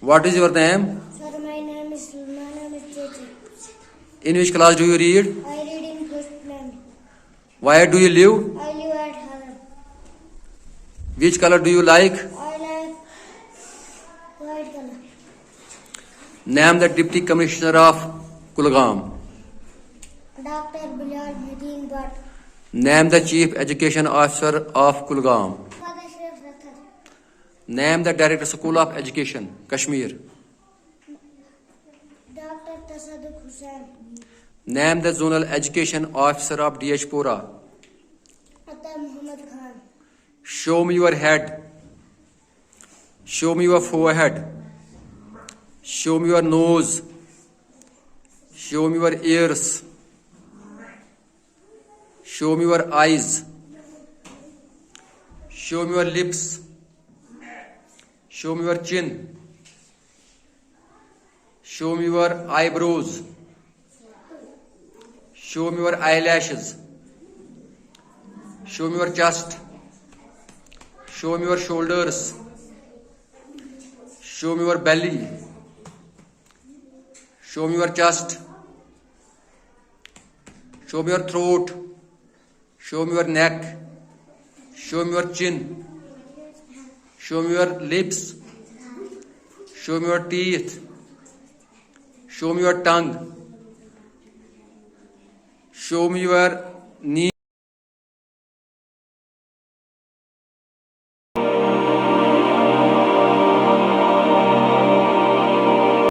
What is your name? Sir, my name is Chechi. In which class do you read? I read in first name. Where do you live? I live at Haram. Which color do you like? I like white color. Name the Deputy Commissioner of Kulgam. Dr. Bilal Medin Bhatt. Name the Chief Education Officer of Kulgam. Father Shref Rathar. Name the Director School of Education, Kashmir. Dr. Tasadduq Hussain. Name the Zonal Education Officer of DH Pura. Atta Muhammad Khan. Show me your head. Show me your forehead. Show me your nose. Show me your ears. Show me your eyes. Show me your lips. Show me your chin. Show me your eyebrows. Show me your eyelashes. Show me your chest. Show me your shoulders. Show me your belly. Show me your chest. Show me your throat. Show me your neck. Show me your chin. Show me your lips. Show me your teeth. Show me your tongue. Show me your knee.